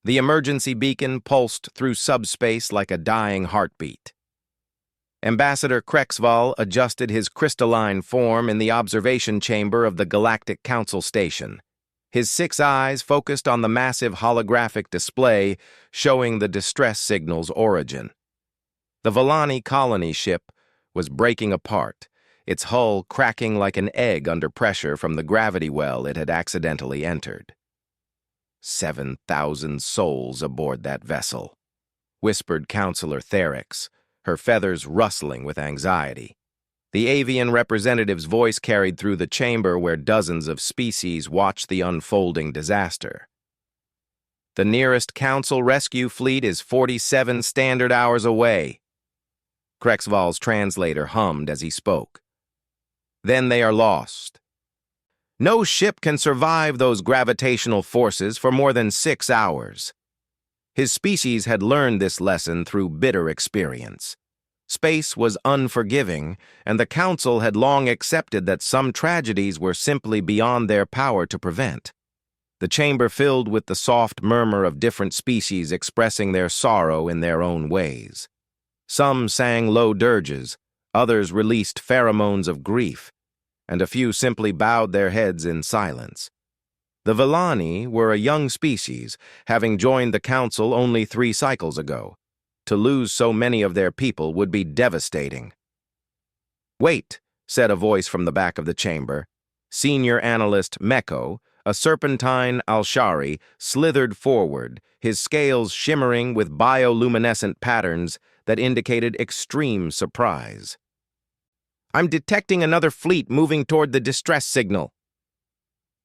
The emergency beacon pulsed through subspace like a dying heartbeat. Ambassador Krexval adjusted his crystalline form in the observation chamber of the Galactic Council Station. His 6 eyes focused on the massive holographic display showing the distress signal's origin. The Villani colony ship was breaking apart, its hull cracking like an egg under pressure from the gravity well it had accidentally entered. 7,000 souls aboard that vessel, whispered Counselor Therix, her feathers rustling with anxiety. The avian representative's voice carried through the chamber where dozens of species watched the unfolding disaster. The nearest Council rescue fleet is 47 standard hours away. Krexval's translator hummed as he spoke. Then they are lost. No ship can survive those gravitational forces for more than 6 hours. His species had learned this lesson through bitter experience. Space was unforgiving, and the Council had long accepted that some tragedies were simply beyond their power to prevent. The chamber filled with the soft murmur of different species expressing their sorrow in their own ways. Some sang low dirges, others released pheromones of grief, and a few simply bowed their heads in silence. The Villani were a young species, having joined the Council only 3 cycles ago. To lose so many of their people would be devastating. "Wait," said a voice from the back of the chamber. Senior analyst Meko, a serpentine Alshari, slithered forward, his scales shimmering with bioluminescent patterns that indicated extreme surprise. "I'm detecting another fleet moving toward the distress signal."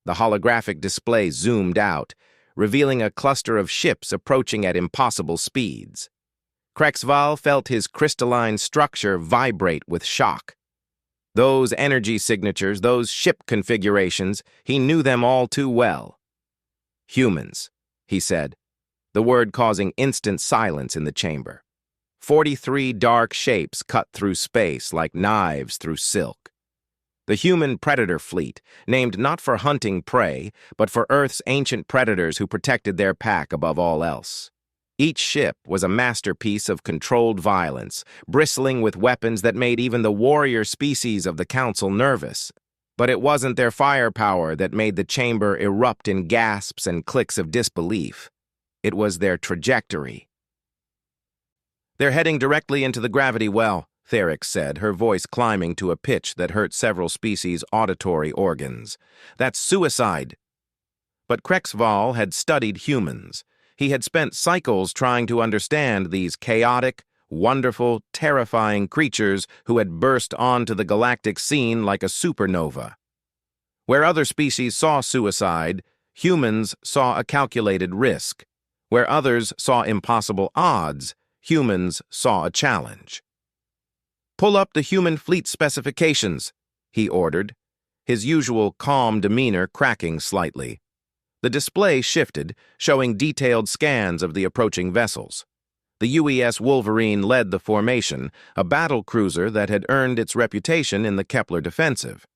The holographic display zoomed out, revealing a cluster of ships approaching at impossible speeds. Krexval felt his crystalline structure vibrate with shock. Those energy signatures, those ship configurations, he knew them all too well. "Humans," he said, the word causing instant silence in the chamber. 43 dark shapes cut through space like knives through silk. The human predator fleet, named not for hunting prey, but for Earth's ancient predators who protected their pack above all else. Each ship was a masterpiece of controlled violence, bristling with weapons that made even the warrior species of the Council nervous. But it wasn't their firepower that made the chamber erupt in gasps and clicks of disbelief. It was their trajectory. "They're heading directly into the gravity well," Therix said, her voice climbing to a pitch that hurt several species' auditory organs. "That's suicide." But Krexval had studied humans. He had spent cycles trying to understand these chaotic, wonderful, terrifying creatures who had burst onto the galactic scene like a supernova. Where other species saw suicide, humans saw a calculated risk. Where others saw impossible odds, humans saw a challenge. "Pull up the human fleet specifications," he ordered, his usual calm demeanor cracking slightly. The display shifted, showing detailed scans of the approaching vessels. The UES Wolverine led the formation, a battle cruiser that had earned its reputation in the Kepler defensive.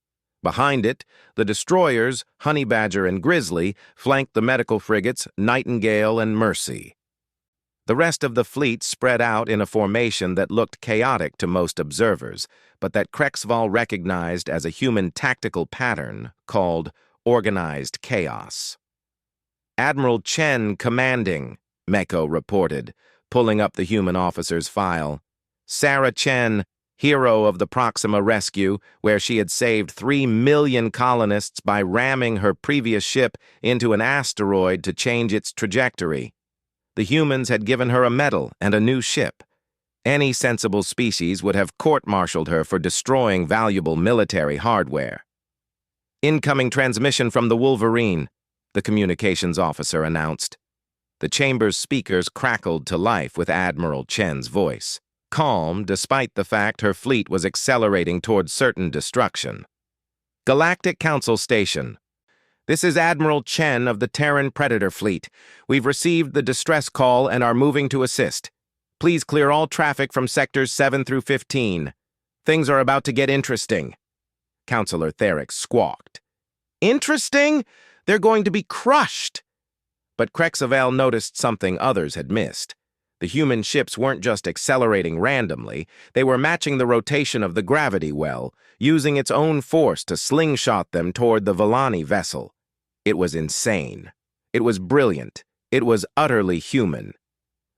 Behind it, the destroyers, Honey Badger and Grizzly, flanked the medical frigates Nightingale and Mercy. The rest of the fleet spread out in a formation that looked chaotic to most observers, but that Krexval recognized as a human tactical pattern called organized chaos. "Admiral Chen commanding," Meko reported, pulling up the human officer's file. "Sarah Chen, hero of the Proxima rescue, where she had saved 3 million colonists by ramming her previous ship into an asteroid to change its trajectory. The humans had given her a medal and a new ship. Any sensible species would have court-martialed her for destroying valuable military hardware." "Incoming transmission from the Wolverine," the communications officer announced. The chamber's speakers crackled to life with Admiral Chen's voice, calm despite the fact her fleet was accelerating toward certain destruction. "Galactic Council Station. This is Admiral Chen of the Terran Predator Fleet. We've received the distress call and are moving to assist. Please clear all traffic from sectors 7 through 15. Things are about to get interesting." Counselor Therix squawked. "Interesting? They're going to be crushed." But Krexavel noticed something others had missed. The human ships weren't just accelerating randomly, they were matching the rotation of the gravity well, using its own force to slingshot them toward the Villani vessel. It was insane. It was brilliant. It was utterly human.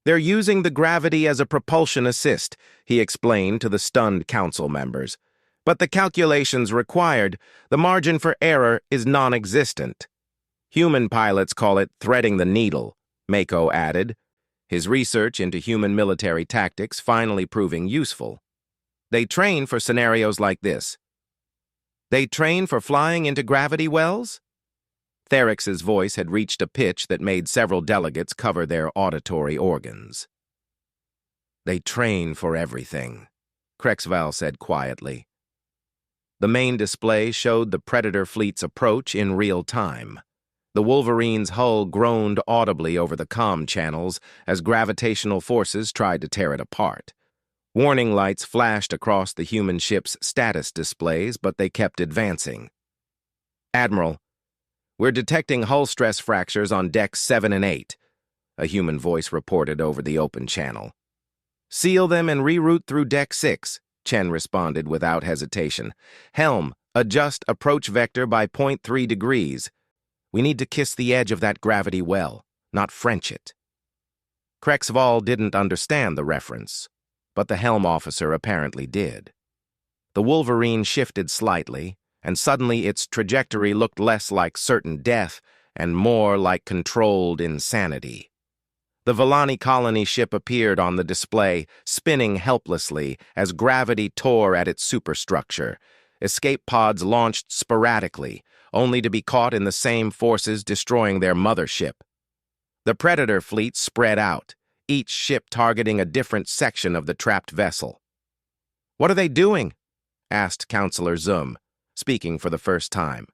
"They're using the gravity as a propulsion assist," he explained to the stunned council members. "But the calculations required, the margin for error is non-existent." "Human pilots call it threading the needle," Mako added, his research into human military tactics finally proving useful. "They train for scenarios like this." "They train for flying into gravity wells?" Therix's voice had reached a pitch that made several delegates cover their auditory organs. "They train for everything," Krexval said quietly. The main display showed the Predator fleet's approach in real time. The Wolverine's hull groaned audibly over the comm channels as gravitational forces tried to tear it apart. Warning lights flashed across the human ship's status displays, but they kept advancing. "Admiral, we're detecting hull stress fractures on decks 7 and 8, a human voice reported over the open channel. "Seal them and reroute through deck 6, Chen responded without hesitation. "Helm, adjust approach vector by 0.3 degrees. We need to kiss the edge of that gravity well, not French it." Krexval didn't understand the reference, but the helm officer apparently did. The Wolverine shifted slightly, and suddenly its trajectory looked less like certain death and more like controlled insanity. The Villani colony ship appeared on the display, spinning helplessly as gravity tore at its superstructure. Escape pods launched sporadically, only to be caught in the same forces destroying their mothership. The Predator fleet spread out, each ship targeting a different section of the trapped vessel. "What are they doing?" asked Counselor Zum, speaking for the first time.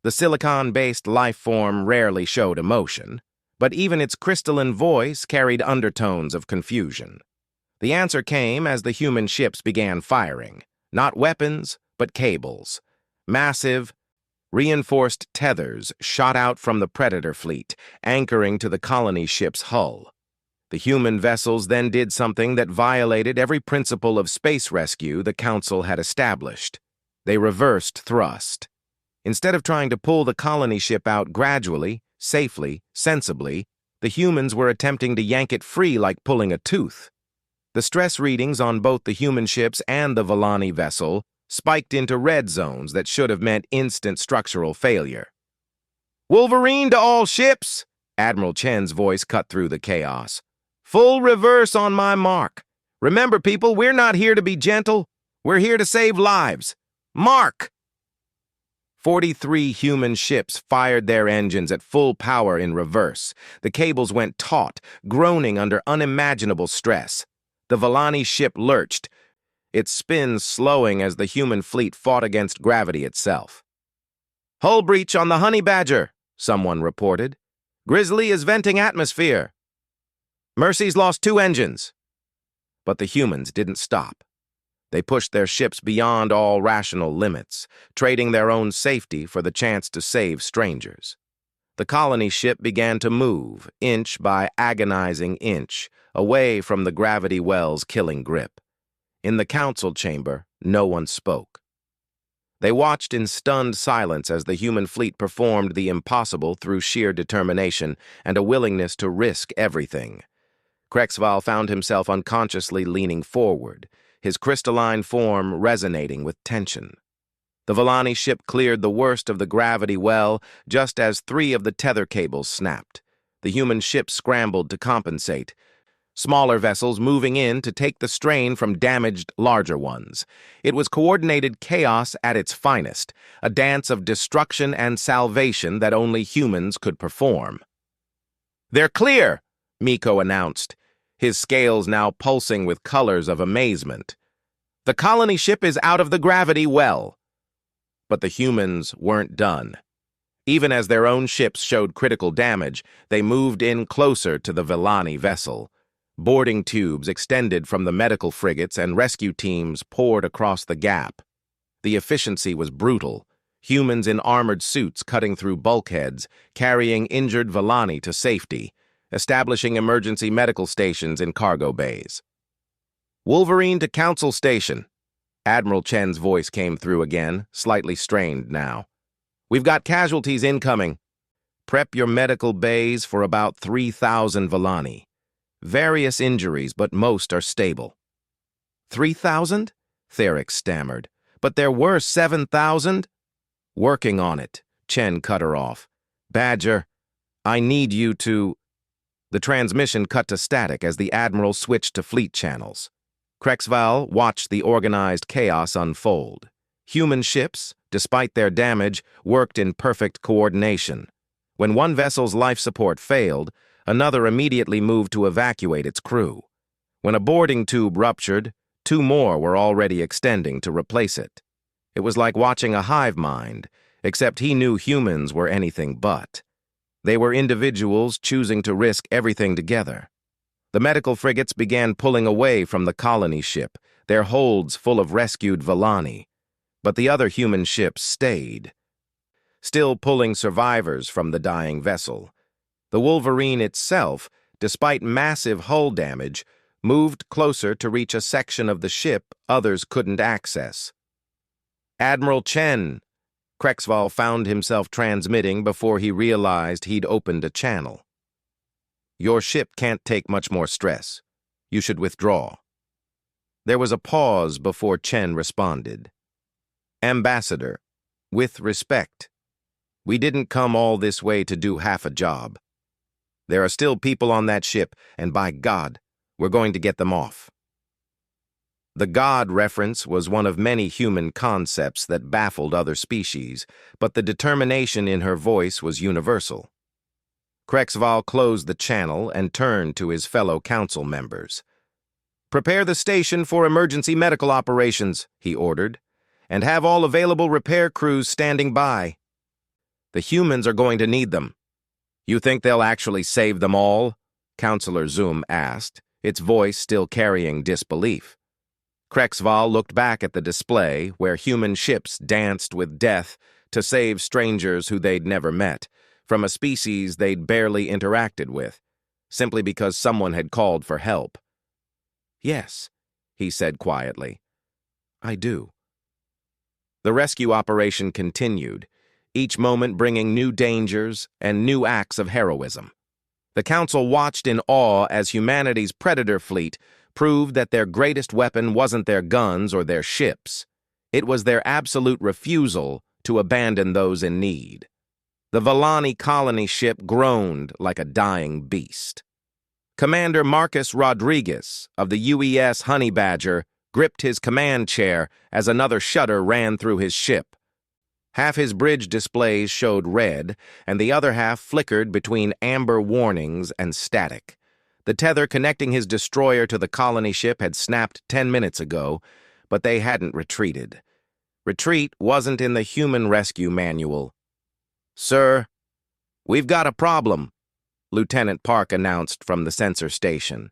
The silicon-based life form rarely showed emotion, but even its crystalline voice carried undertones of confusion. The answer came as the human ships began firing, not weapons, but cables. Massive, reinforced tethers shot out from the Predator fleet, anchoring to the colony ship's hull. The human vessels then did something that violated every principle of space rescue the Council had established. They reversed thrust. Instead of trying to pull the colony ship out gradually, safely, sensibly, the humans were attempting to yank it free like pulling a tooth. The stress readings on both the human ships and the Villani vessel spiked into red zones that should have meant instant structural failure. "Wolverine to all ships!" Admiral Chen's voice cut through the chaos. "Full reverse on my mark. Remember, people, we're not here to be gentle. We're here to save lives. Mark!" 43 human ships fired their engines at full power in reverse. The cables went taut, groaning under unimaginable stress. The Villani ship lurched, its spin slowing as the human fleet fought against gravity itself. "Hull breach on the Honey Badger," someone reported. "Grizzly is venting atmosphere." "Mercy's lost 2 engines." But the humans didn't stop. They pushed their ships beyond all rational limits, trading their own safety for the chance to save strangers. The colony ship began to move, inch by agonizing inch, away from the gravity well's killing grip. In the council chamber, no one spoke. They watched in stunned silence as the human fleet performed the impossible through sheer determination and a willingness to risk everything. Krexval found himself unconsciously leaning forward, his crystalline form resonating with tension. The Villani ship cleared the worst of the gravity well just as 3 of the tether cables snapped. The human ship scrambled to compensate, smaller vessels moving in to take the strain from damaged larger ones. It was coordinated chaos at its finest, a dance of destruction and salvation that only humans could perform. "They're clear," Miko announced, his scales now pulsing with colors of amazement. "The colony ship is out of the gravity well." But the humans weren't done. Even as their own ships showed critical damage, they moved in closer to the Villani vessel. Boarding tubes extended from the medical frigates and rescue teams poured across the gap. The efficiency was brutal. humans in armored suits cutting through bulkheads, carrying injured Vellani to safety, establishing emergency medical stations in cargo bays. "Wolverine to Council Station." Admiral Chen's voice came through again, slightly strained now. "We've got casualties incoming. Prep your medical bays for about 3,000 Vellani. Various injuries, but most are stable." 3,000? Theryx stammered. "But there were 7,000? "Working on it," Chen cut her off. "Badger, I need you to—" The transmission cut to static as the Admiral switched to fleet channels. Krexval watched the organized chaos unfold. Human ships, despite their damage, worked in perfect coordination. When one vessel's life support failed, another immediately moved to evacuate its crew. When a boarding tube ruptured, two more were already extending to replace it. It was like watching a hive mind, except he knew humans were anything but. They were individuals choosing to risk everything together. The medical frigates began pulling away from the colony ship, their holds full of rescued Vellani. But the other human ships stayed, still pulling survivors from the dying vessel. The Wolverine itself, despite massive hull damage, moved closer to reach a section of the ship others couldn't access. "Admiral Chen," Krexval found himself transmitting before he realized he'd opened a channel. "Your ship can't take much more stress. You should withdraw." There was a pause before Chen responded. "Ambassador, with respect, we didn't come all this way to do half a job. There are still people on that ship, and by God, we're going to get them off." The God reference was one of many human concepts that baffled other species, but the determination in her voice was universal. Krexval closed the channel and turned to his fellow council members. "Prepare the station for emergency medical operations," he ordered, "and have all available repair crews standing by. The humans are going to need them." "You think they'll actually save them all?" Councillor Zoom asked, its voice still carrying disbelief. Krexval looked back at the display where human ships danced with death to save strangers who they'd never met, from a species they'd barely interacted with, simply because someone had called for help. "Yes," he said quietly. "I do." The rescue operation continued, each moment bringing new dangers and new acts of heroism. The Council watched in awe as humanity's predator fleet proved that their greatest weapon wasn't their guns or their ships. It was their absolute refusal to abandon those in need. The Vellani colony ship groaned like a dying beast. Commander Marcus Rodriguez of the UES Honey Badger gripped his command chair as another shudder ran through his ship. Half his bridge displays showed red, and the other half flickered between amber warnings and static. The tether connecting his destroyer to the colony ship had snapped 10 minutes ago, but they hadn't retreated. Retreat wasn't in the human rescue manual. "Sir, we've got a problem," Lieutenant Park announced from the sensor station.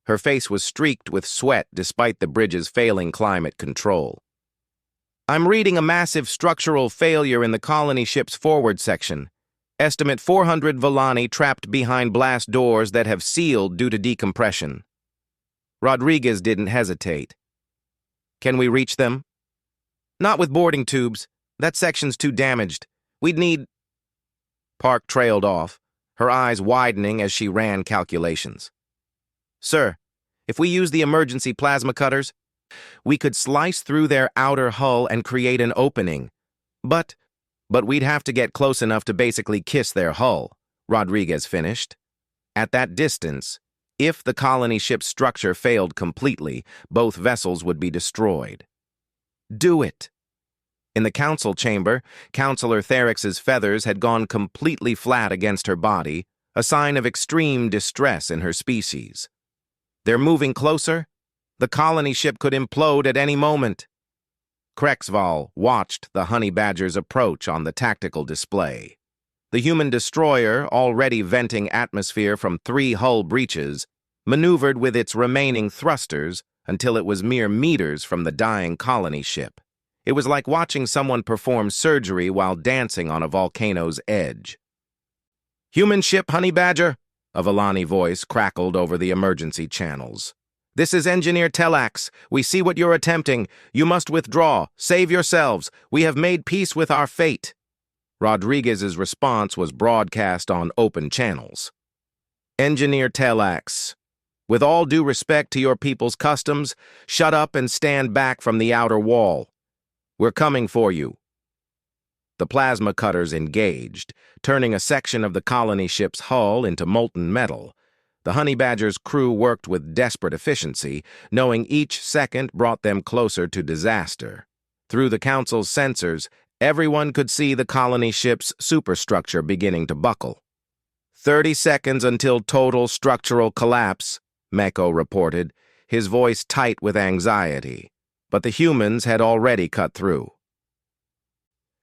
Her face was streaked with sweat despite the bridge's failing climate control. "I'm reading a massive structural failure in the colony ship's forward section. Estimate 400 Vellani trapped behind blast doors that have sealed due to decompression." Rodriguez didn't hesitate. "Can we reach them?" "Not with boarding tubes. That section's too damaged. We'd need—" Park trailed off, her eyes widening as she ran calculations. "Sir, if we use the emergency plasma cutters, we could slice through their outer hull and create an opening. But we'd have to get close enough to basically kiss their hull," Rodriguez finished. "At that distance, if the colony ship's structure failed completely, both vessels would be destroyed." "Do it." In the council chamber, Councillor Theryx's feathers had gone completely flat against her body, a sign of extreme distress in her species. "They're moving closer. The colony ship could implode at any moment." Krexval watched the Honey Badger's approach on the tactical display. The human destroyer, already venting atmosphere from 3 hull breaches, maneuvered with its remaining thrusters until it was mere meters from the dying colony ship. It was like watching someone perform surgery while dancing on a volcano's edge. "Human ship, Honey Badger," a Volani voice crackled over the emergency channels. "This is Engineer Telax. We see what you're attempting. You must withdraw. Save yourselves. We have made peace with our fate." Rodriguez's response was broadcast on open channels. "Engineer Telax, with all due respect to your people's customs, shut up and stand back from the outer wall. We're coming for you." The plasma cutters engaged, turning a section of the colony ship's hull into molten metal. The Honey Badger's crew worked with desperate efficiency, knowing each second brought them closer to disaster. Through the Council's sensors, everyone could see the colony ship's superstructure beginning to buckle. 30 seconds until total structural collapse, Meko reported, his voice tight with anxiety. But the humans had already cut through.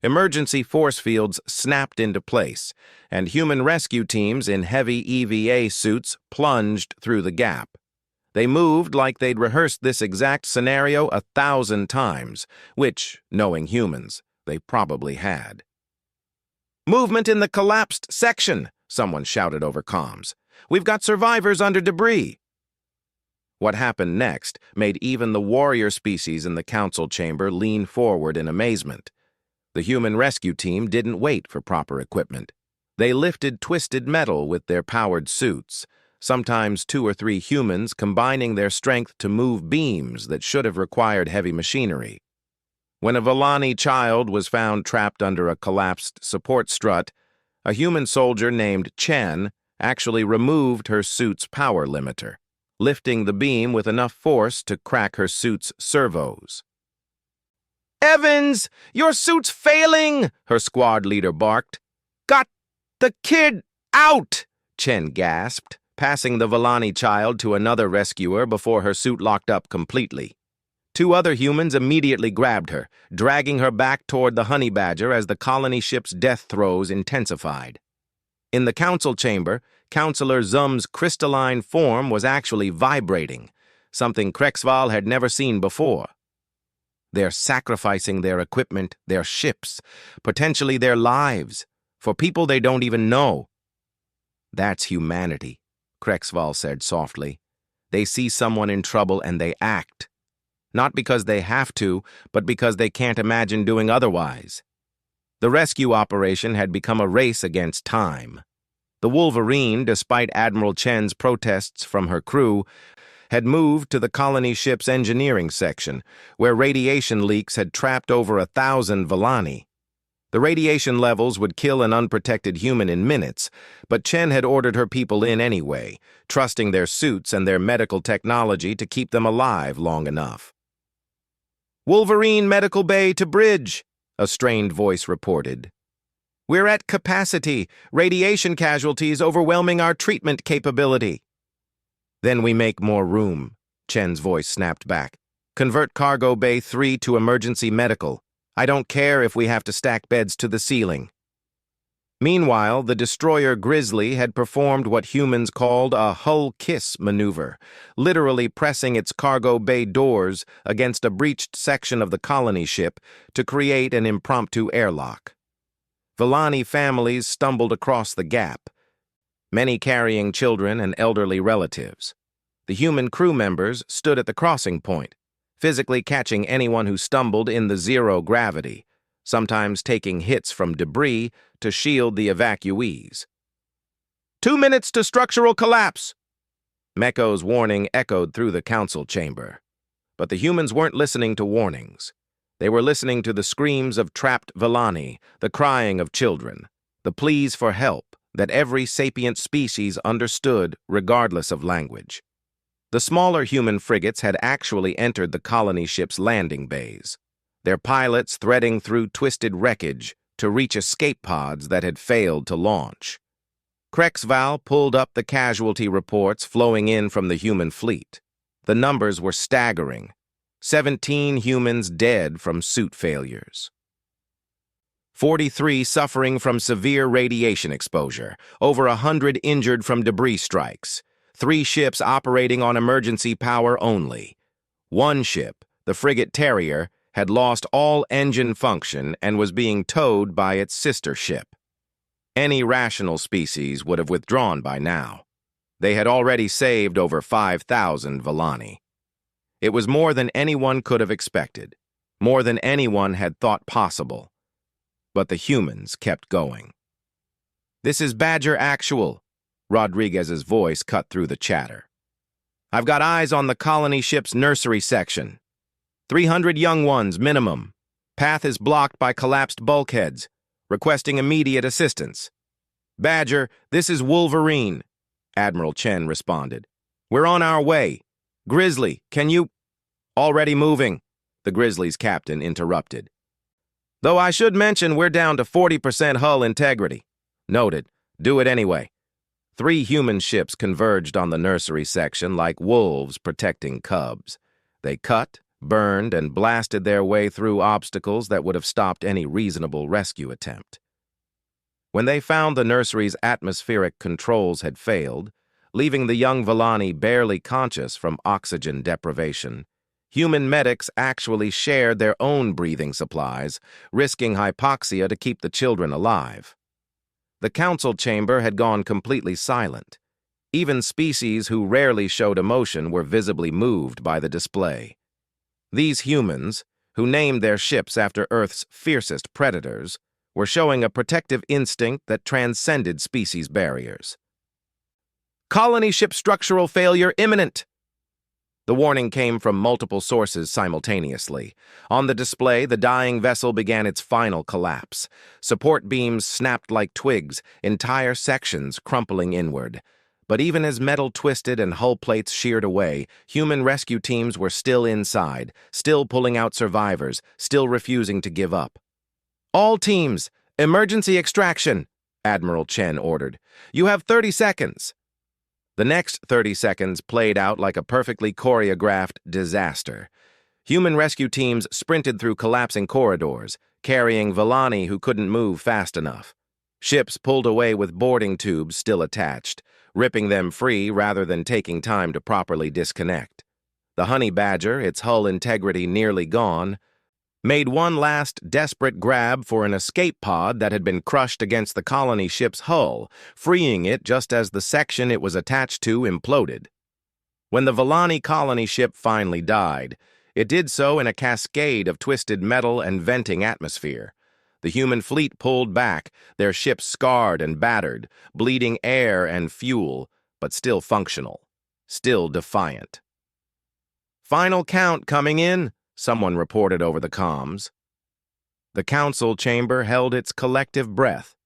Emergency force fields snapped into place, and human rescue teams in heavy EVA suits plunged through the gap. They moved like they'd rehearsed this exact scenario 1,000 times, which, knowing humans, they probably had. "Movement in the collapsed section," someone shouted over comms. "We've got survivors under debris." What happened next made even the warrior species in the council chamber lean forward in amazement. The human rescue team didn't wait for proper equipment. They lifted twisted metal with their powered suits, sometimes 2 or 3 humans combining their strength to move beams that should have required heavy machinery. When a Volani child was found trapped under a collapsed support strut, a human soldier named Chen actually removed her suit's power limiter, lifting the beam with enough force to crack her suit's servos. "Evans, your suit's failing!" her squad leader barked. "Got the kid out!" Chen gasped, passing the Volani child to another rescuer before her suit locked up completely. 2 other humans immediately grabbed her, dragging her back toward the Honey Badger as the colony ship's death throes intensified. In the council chamber, Counselor Zum's crystalline form was actually vibrating, something Krexval had never seen before. They're sacrificing their equipment, their ships, potentially their lives, for people they don't even know. "That's humanity," Krexval said softly. "They see someone in trouble and they act. Not because they have to, but because they can't imagine doing otherwise." The rescue operation had become a race against time. The Wolverine, despite Admiral Chen's protests from her crew, had moved to the colony ship's engineering section, where radiation leaks had trapped over 1,000 Volani. The radiation levels would kill an unprotected human in minutes, but Chen had ordered her people in anyway, trusting their suits and their medical technology to keep them alive long enough. "Wolverine Medical Bay to bridge," a strained voice reported. "We're at capacity. Radiation casualties overwhelming our treatment capability." "Then we make more room," Chen's voice snapped back. "Convert Cargo Bay 3 to emergency medical. I don't care if we have to stack beds to the ceiling." Meanwhile, the destroyer Grizzly had performed what humans called a hull kiss maneuver, literally pressing its cargo bay doors against a breached section of the colony ship to create an impromptu airlock. Volani families stumbled across the gap, many carrying children and elderly relatives. The human crew members stood at the crossing point, physically catching anyone who stumbled in the zero gravity, sometimes taking hits from debris to shield the evacuees. 2 minutes to structural collapse!" Meko's warning echoed through the council chamber. But the humans weren't listening to warnings. They were listening to the screams of trapped Volani, the crying of children, the pleas for help that every sapient species understood regardless of language. The smaller human frigates had actually entered the colony ship's landing bays, their pilots threading through twisted wreckage to reach escape pods that had failed to launch. Krexval pulled up the casualty reports flowing in from the human fleet. The numbers were staggering. 17 humans dead from suit failures. 43 suffering from severe radiation exposure, over 100 injured from debris strikes, 3 ships operating on emergency power only. 1 ship, the frigate Terrier, had lost all engine function and was being towed by its sister ship. Any rational species would have withdrawn by now. They had already saved over 5,000 Villani. It was more than anyone could have expected, more than anyone had thought possible. But the humans kept going. "This is Badger Actual," Rodriguez's voice cut through the chatter. "I've got eyes on the colony ship's nursery section. 300 young ones, minimum. Path is blocked by collapsed bulkheads. Requesting immediate assistance." "Badger, this is Wolverine," Admiral Chen responded. "We're on our way. Grizzly, can you—" "Already moving," the Grizzly's captain interrupted. "Though I should mention we're down to 40% hull integrity." "Noted. Do it anyway." 3 human ships converged on the nursery section like wolves protecting cubs. They cut, burned, and blasted their way through obstacles that would have stopped any reasonable rescue attempt. When they found the nursery's atmospheric controls had failed, leaving the young Villani barely conscious from oxygen deprivation, human medics actually shared their own breathing supplies, risking hypoxia to keep the children alive. The council chamber had gone completely silent. Even species who rarely showed emotion were visibly moved by the display. These humans, who named their ships after Earth's fiercest predators, were showing a protective instinct that transcended species barriers. "Colony ship structural failure imminent!" The warning came from multiple sources simultaneously. On the display, the dying vessel began its final collapse. Support beams snapped like twigs, entire sections crumpling inward. But even as metal twisted and hull plates sheared away, human rescue teams were still inside, still pulling out survivors, still refusing to give up. "All teams, emergency extraction," Admiral Chen ordered. "You have 30 seconds." The next 30 seconds played out like a perfectly choreographed disaster. Human rescue teams sprinted through collapsing corridors, carrying Villani who couldn't move fast enough. Ships pulled away with boarding tubes still attached, ripping them free rather than taking time to properly disconnect. The Honey Badger, its hull integrity nearly gone, made one last desperate grab for an escape pod that had been crushed against the colony ship's hull, freeing it just as the section it was attached to imploded. When the Villani colony ship finally died, it did so in a cascade of twisted metal and venting atmosphere. The human fleet pulled back, their ships scarred and battered, bleeding air and fuel, but still functional, still defiant. "Final count coming in," someone reported over the comms. The council chamber held its collective breath.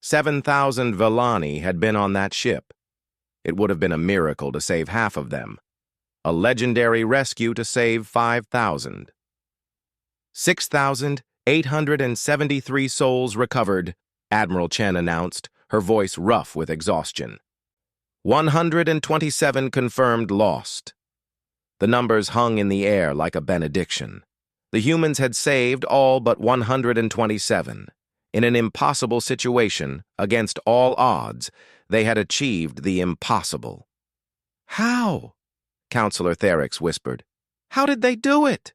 7,000 Villani had been on that ship. It would have been a miracle to save half of them. A legendary rescue to save 5,000. 6,873 souls recovered, Admiral Chen announced, her voice rough with exhaustion. 127 confirmed lost. The numbers hung in the air like a benediction. The humans had saved all but 127. In an impossible situation, against all odds, they had achieved the impossible. "How?" Counselor Therix whispered. "How did they do it?"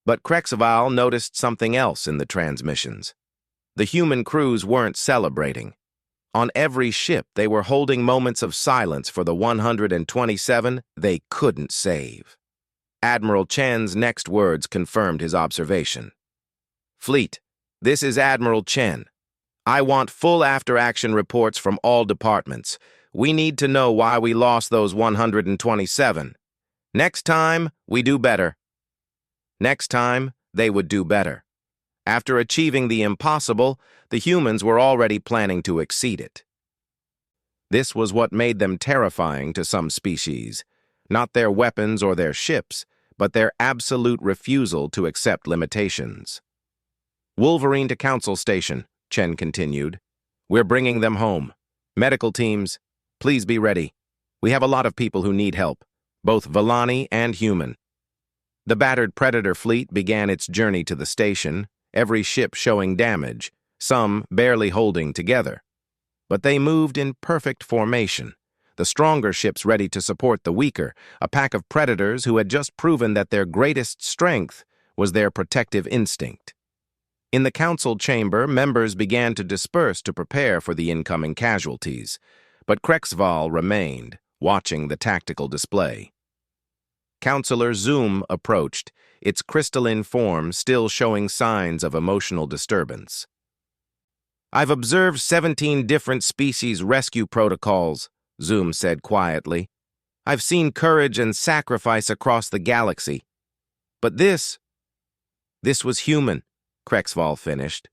But Krexval noticed something else in the transmissions. The human crews weren't celebrating. On every ship, they were holding moments of silence for the 127 they couldn't save. Admiral Chen's next words confirmed his observation. "Fleet, this is Admiral Chen. I want full after-action reports from all departments. We need to know why we lost those 127. Next time, we do better." Next time, they would do better. After achieving the impossible, the humans were already planning to exceed it. This was what made them terrifying to some species, not their weapons or their ships, but their absolute refusal to accept limitations. "Wolverine to Council Station," Chen continued. "We're bringing them home. Medical teams, please be ready. We have a lot of people who need help, both Villani and human." The battered Predator fleet began its journey to the station, every ship showing damage, some barely holding together. But they moved in perfect formation, the stronger ships ready to support the weaker, a pack of predators who had just proven that their greatest strength was their protective instinct. In the council chamber, members began to disperse to prepare for the incoming casualties, but Krexval remained, watching the tactical display. Counselor Zoom approached, its crystalline form still showing signs of emotional disturbance. "I've observed 17 different species rescue protocols," Zoom said quietly. "I've seen courage and sacrifice across the galaxy. But this was human," Krexval finished.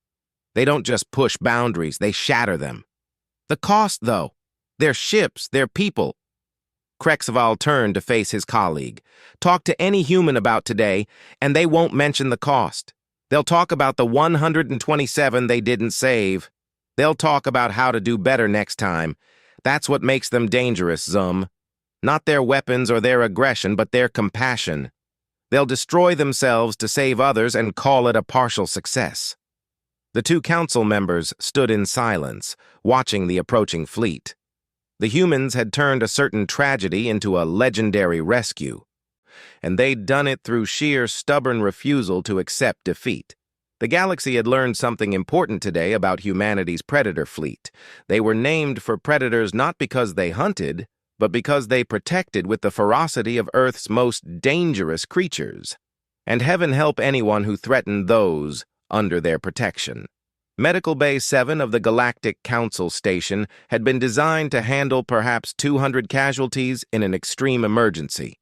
"They don't just push boundaries, they shatter them. The cost, though, their ships, their people." Krexval turned to face his colleague. "Talk to any human about today, and they won't mention the cost. They'll talk about the 127 they didn't save. They'll talk about how to do better next time. That's what makes them dangerous, Zum. Not their weapons or their aggression, but their compassion. They'll destroy themselves to save others and call it a partial success." The two council members stood in silence, watching the approaching fleet. The humans had turned a certain tragedy into a legendary rescue, and they'd done it through sheer stubborn refusal to accept defeat. The galaxy had learned something important today about humanity's predator fleet. They were named for predators not because they hunted, but because they protected with the ferocity of Earth's most dangerous creatures. And heaven help anyone who threatened those under their protection. Medical Bay 7 of the Galactic Council Station had been designed to handle perhaps 200 casualties in an extreme emergency.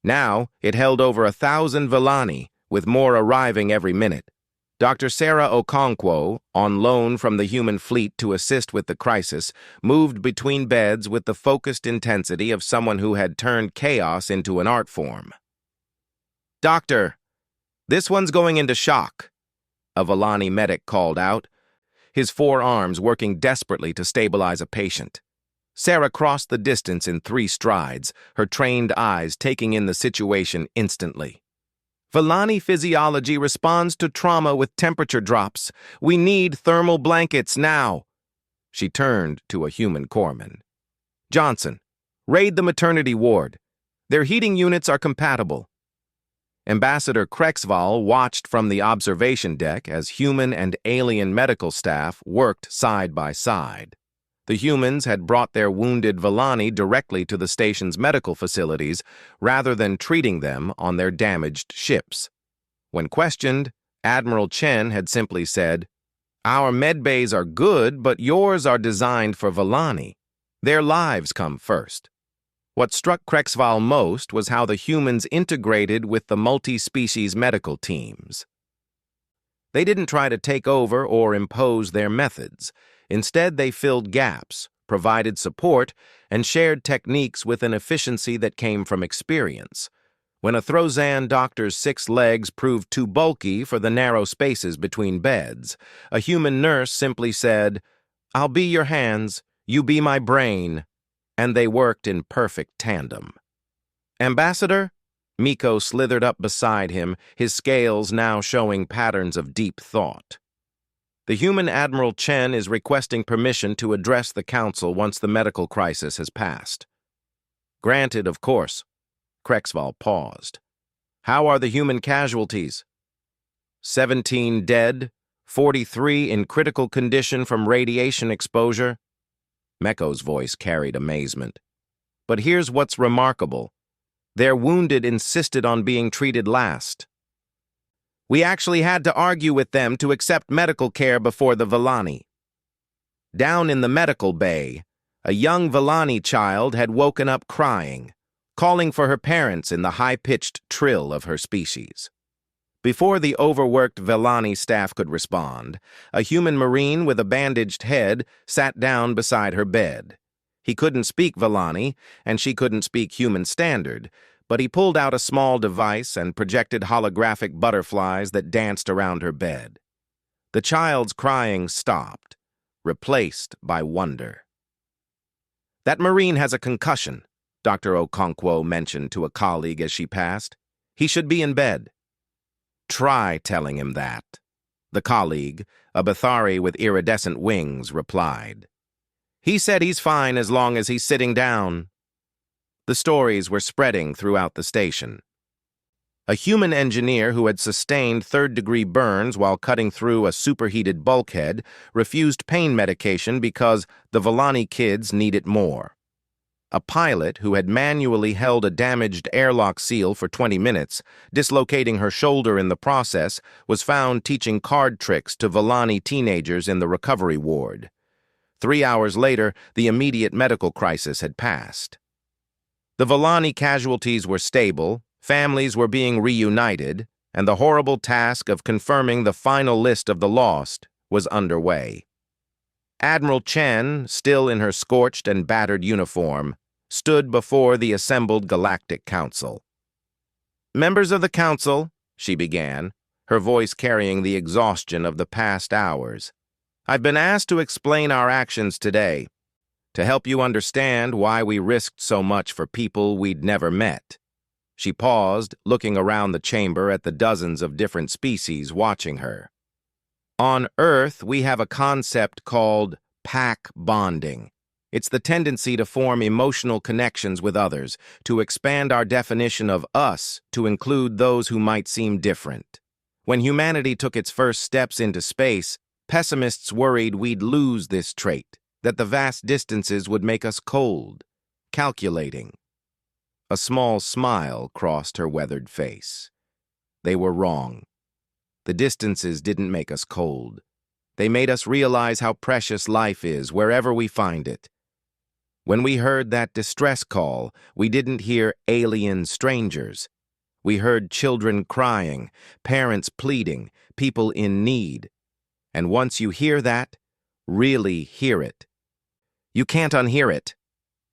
Now, it held over 1,000 Villani, with more arriving every minute. Dr. Sarah Okonkwo, on loan from the human fleet to assist with the crisis, moved between beds with the focused intensity of someone who had turned chaos into an art form. "Doctor, this one's going into shock," a Villani medic called out, his forearms working desperately to stabilize a patient. Sarah crossed the distance in 3 strides, her trained eyes taking in the situation instantly. "Villani physiology responds to trauma with temperature drops. We need thermal blankets now." She turned to a human corpsman. "Johnson, raid the maternity ward. Their heating units are compatible." Ambassador Krexval watched from the observation deck as human and alien medical staff worked side by side. The humans had brought their wounded Villani directly to the station's medical facilities rather than treating them on their damaged ships. When questioned, Admiral Chen had simply said, "Our medbays are good, but yours are designed for Villani. Their lives come first." What struck Krexval most was how the humans integrated with the multi-species medical teams. They didn't try to take over or impose their methods. Instead, they filled gaps, provided support, and shared techniques with an efficiency that came from experience. When a Throzan doctor's 6 legs proved too bulky for the narrow spaces between beds, a human nurse simply said, "I'll be your hands, you be my brain," and they worked in perfect tandem. "Ambassador?" Miko slithered up beside him, his scales now showing patterns of deep thought. "The human Admiral Chen is requesting permission to address the Council once the medical crisis has passed." "Granted, of course." Krexval paused. "How are the human casualties?" 17 dead, 43 in critical condition from radiation exposure." Meko's voice carried amazement. "But here's what's remarkable. Their wounded insisted on being treated last. We actually had to argue with them to accept medical care before the Villani." Down in the medical bay, a young Villani child had woken up crying, calling for her parents in the high-pitched trill of her species. Before the overworked Villani staff could respond, a human marine with a bandaged head sat down beside her bed. He couldn't speak Villani, and she couldn't speak human standard, but he pulled out a small device and projected holographic butterflies that danced around her bed. The child's crying stopped, replaced by wonder. "That Marine has a concussion," Dr. Okonkwo mentioned to a colleague as she passed. "He should be in bed." "Try telling him that," the colleague, a Bathari with iridescent wings, replied. "He said he's fine as long as he's sitting down." The stories were spreading throughout the station. A human engineer who had sustained third-degree burns while cutting through a superheated bulkhead refused pain medication because the Vellani kids need it more. A pilot who had manually held a damaged airlock seal for 20 minutes, dislocating her shoulder in the process, was found teaching card tricks to Vellani teenagers in the recovery ward. 3 hours later, the immediate medical crisis had passed. The Vellani casualties were stable, families were being reunited, and the horrible task of confirming the final list of the lost was underway. Admiral Chen, still in her scorched and battered uniform, stood before the assembled Galactic Council. "Members of the Council," she began, her voice carrying the exhaustion of the past hours, "I've been asked to explain our actions today, to help you understand why we risked so much for people we'd never met." She paused, looking around the chamber at the dozens of different species watching her. "On Earth, we have a concept called pack bonding. It's the tendency to form emotional connections with others, to expand our definition of us to include those who might seem different. When humanity took its first steps into space, pessimists worried we'd lose this trait, that the vast distances would make us cold, calculating." A small smile crossed her weathered face. They were wrong. The distances didn't make us cold. They made us realize how precious life is wherever we find it. When we heard that distress call, we didn't hear alien strangers. We heard children crying, parents pleading, people in need. And once you hear that, really hear it. "You can't unhear it."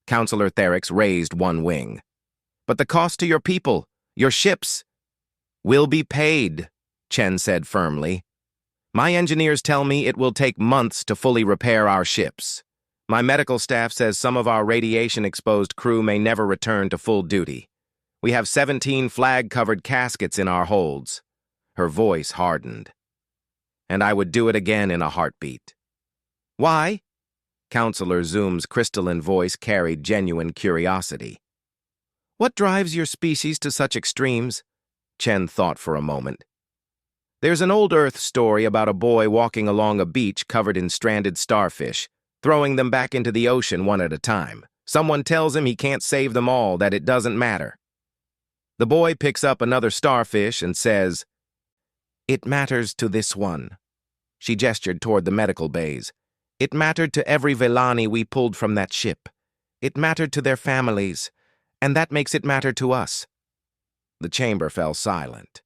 Counselor Theryx raised one wing. "But the cost to your people, your ships." "Will be paid," Chen said firmly. "My engineers tell me it will take months to fully repair our ships. My medical staff says some of our radiation-exposed crew may never return to full duty. We have 17 flag-covered caskets in our holds." Her voice hardened. "And I would do it again in a heartbeat." "Why?" Counselor Zoom's crystalline voice carried genuine curiosity. "What drives your species to such extremes?" Chen thought for a moment. "There's an old Earth story about a boy walking along a beach covered in stranded starfish, throwing them back into the ocean one at a time. Someone tells him he can't save them all, that it doesn't matter. The boy picks up another starfish and says, 'It matters to this one.'" She gestured toward the medical bays. "It mattered to every Vellani we pulled from that ship. It mattered to their families, and that makes it matter to us." The chamber fell silent.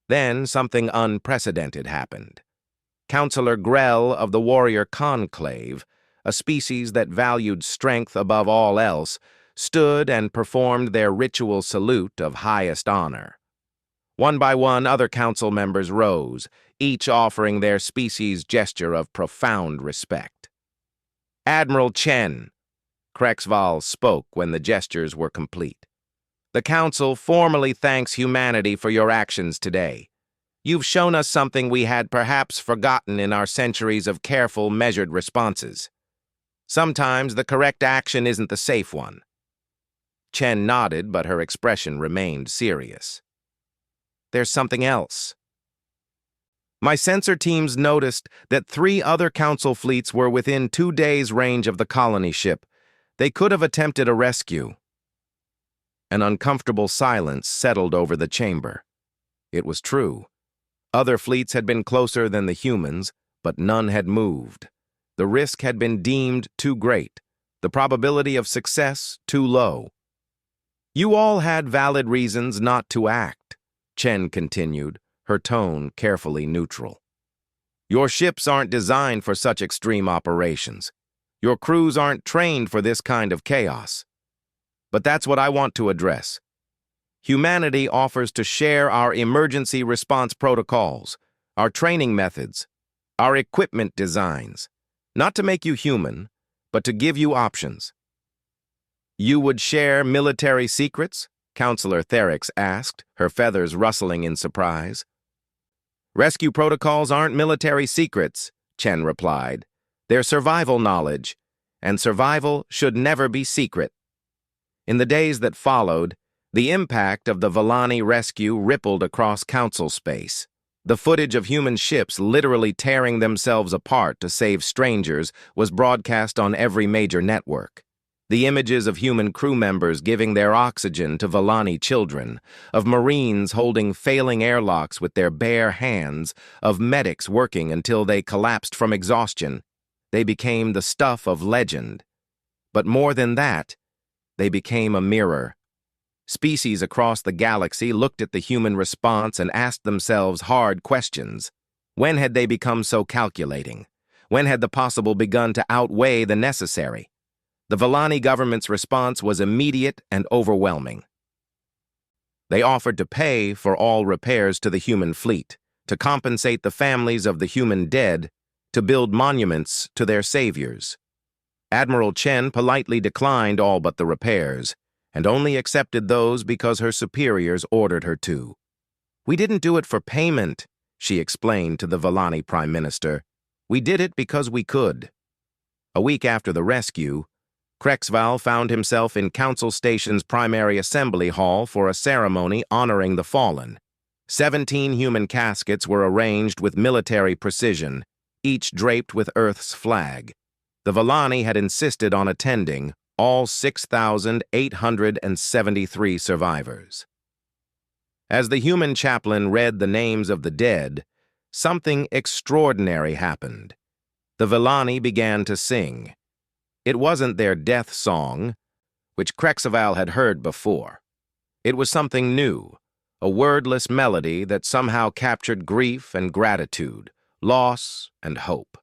Then something unprecedented happened. Counselor Grell of the Warrior Conclave, a species that valued strength above all else, stood and performed their ritual salute of highest honor. One by one, other council members rose, each offering their species' gesture of profound respect. "Admiral Chen," Krexval spoke when the gestures were complete. "The Council formally thanks humanity for your actions today. You've shown us something we had perhaps forgotten in our centuries of careful, measured responses. Sometimes the correct action isn't the safe one." Chen nodded, but her expression remained serious. "There's something else. My sensor teams noticed that 3 other Council fleets were within 2 days' range of the colony ship. They could have attempted a rescue." An uncomfortable silence settled over the chamber. It was true. Other fleets had been closer than the humans, but none had moved. The risk had been deemed too great, the probability of success too low. "You all had valid reasons not to act," Chen continued, her tone carefully neutral. "Your ships aren't designed for such extreme operations. Your crews aren't trained for this kind of chaos. But that's what I want to address. Humanity offers to share our emergency response protocols, our training methods, our equipment designs, not to make you human, but to give you options." "You would share military secrets?" Counselor Theryx asked, her feathers rustling in surprise. "Rescue protocols aren't military secrets," Chen replied. "They're survival knowledge, and survival should never be secret." In the days that followed, The impact of the Volani rescue rippled across council space. The footage of human ships literally tearing themselves apart to save strangers was broadcast on every major network. The images of human crew members giving their oxygen to Volani children, of Marines holding failing airlocks with their bare hands, of medics working until they collapsed from exhaustion, they became the stuff of legend. But more than that, they became a mirror. Species across the galaxy looked at the human response and asked themselves hard questions. When had they become so calculating? When had the possible begun to outweigh the necessary? The Volani government's response was immediate and overwhelming. They offered to pay for all repairs to the human fleet, to compensate the families of the human dead, to build monuments to their saviors. Admiral Chen politely declined all but the repairs, and only accepted those because her superiors ordered her to. "We didn't do it for payment," she explained to the Volani Prime Minister. "We did it because we could." A week after the rescue, Krexval found himself in Council Station's primary assembly hall for a ceremony honoring the fallen. 17 human caskets were arranged with military precision, each draped with Earth's flag. The Volani had insisted on attending all 6,873 survivors. As the human chaplain read the names of the dead, something extraordinary happened. The Volani began to sing. It wasn't their death song, which Krexval had heard before. It was something new, a wordless melody that somehow captured grief and gratitude, loss and hope.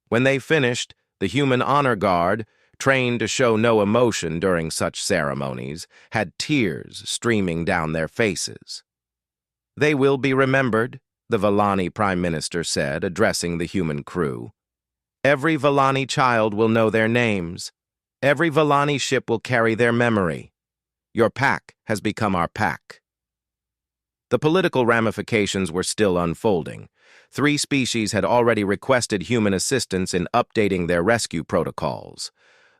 When they finished, the human honor guard, trained to show no emotion during such ceremonies, had tears streaming down their faces. "They will be remembered," the Volani Prime Minister said, addressing the human crew. "Every Volani child will know their names. Every Volani ship will carry their memory. Your pack has become our pack." The political ramifications were still unfolding. 3 species had already requested human assistance in updating their rescue protocols.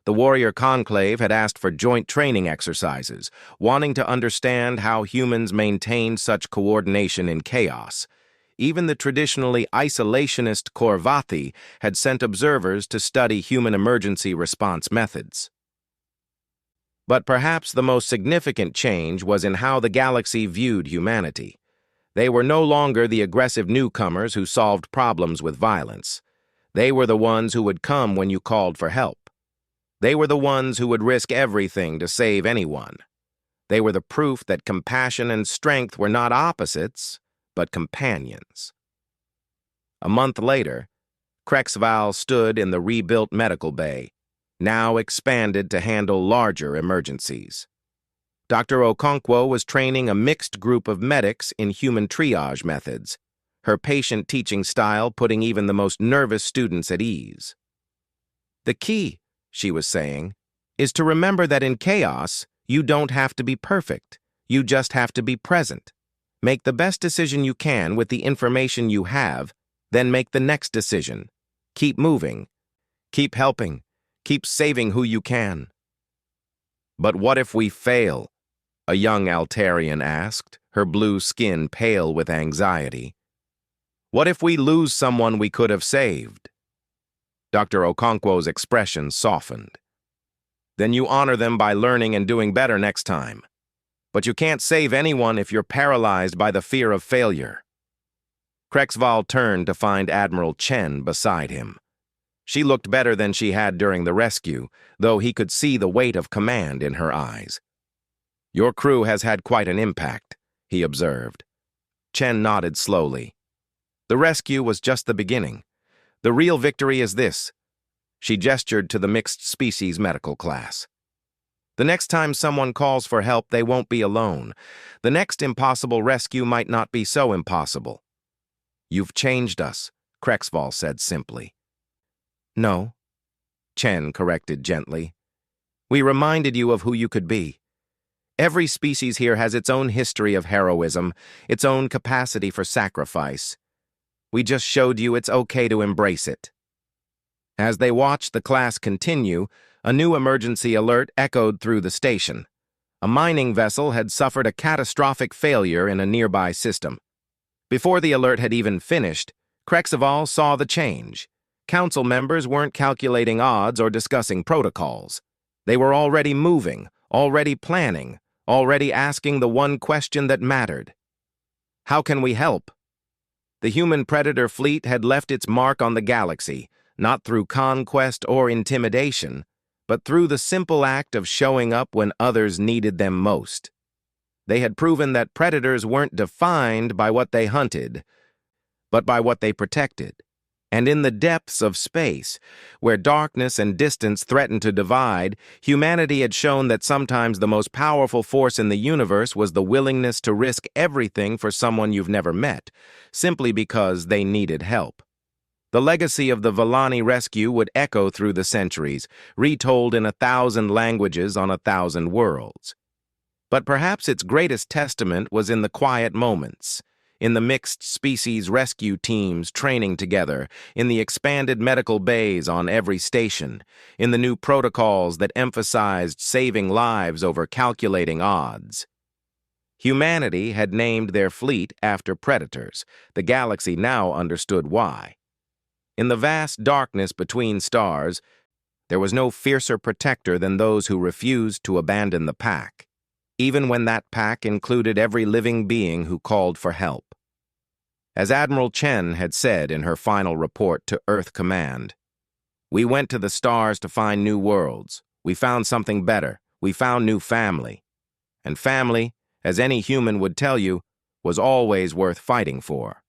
The Warrior Conclave had asked for joint training exercises, wanting to understand how humans maintained such coordination in chaos. Even the traditionally isolationist Korvathi had sent observers to study human emergency response methods. But perhaps the most significant change was in how the galaxy viewed humanity. They were no longer the aggressive newcomers who solved problems with violence. They were the ones who would come when you called for help. They were the ones who would risk everything to save anyone. They were the proof that compassion and strength were not opposites, but companions. A month later, Krexval stood in the rebuilt medical bay, now expanded to handle larger emergencies. Dr. Okonkwo was training a mixed group of medics in human triage methods, her patient teaching style putting even the most nervous students at ease. "The key," she was saying, "is to remember that in chaos, you don't have to be perfect. You just have to be present. Make the best decision you can with the information you have, then make the next decision. Keep moving. Keep helping. Keep saving who you can." "But what if we fail?" a young Altarian asked, her blue skin pale with anxiety. "What if we lose someone we could have saved?" Dr. Okonkwo's expression softened. "Then you honor them by learning and doing better next time. But you can't save anyone if you're paralyzed by the fear of failure." Krexval turned to find Admiral Chen beside him. She looked better than she had during the rescue, though he could see the weight of command in her eyes. "Your crew has had quite an impact," he observed. Chen nodded slowly. "The rescue was just the beginning. The real victory is this." She gestured to the mixed species medical class. "The next time someone calls for help, they won't be alone. The next impossible rescue might not be so impossible." "You've changed us," Krexval said simply. "No," Chen corrected gently. "We reminded you of who you could be. Every species here has its own history of heroism, its own capacity for sacrifice. We just showed you it's okay to embrace it." As they watched the class continue, a new emergency alert echoed through the station. A mining vessel had suffered a catastrophic failure in a nearby system. Before the alert had even finished, Krexaval saw the change. Council members weren't calculating odds or discussing protocols. They were already moving, already planning, already asking the one question that mattered. How can we help? The human predator fleet had left its mark on the galaxy, not through conquest or intimidation, but through the simple act of showing up when others needed them most. They had proven that predators weren't defined by what they hunted, but by what they protected. And in the depths of space, where darkness and distance threatened to divide, humanity had shown that sometimes the most powerful force in the universe was the willingness to risk everything for someone you've never met, simply because they needed help. The legacy of the Villani rescue would echo through the centuries, retold in 1,000 languages on 1,000 worlds. But perhaps its greatest testament was in the quiet moments, in the mixed species rescue teams training together, in the expanded medical bays on every station, in the new protocols that emphasized saving lives over calculating odds. Humanity had named their fleet after predators. The galaxy now understood why. In the vast darkness between stars, there was no fiercer protector than those who refused to abandon the pack, even when that pack included every living being who called for help. As Admiral Chen had said in her final report to Earth Command, "We went to the stars to find new worlds. We found something better. We found new family. And family, as any human would tell you, was always worth fighting for."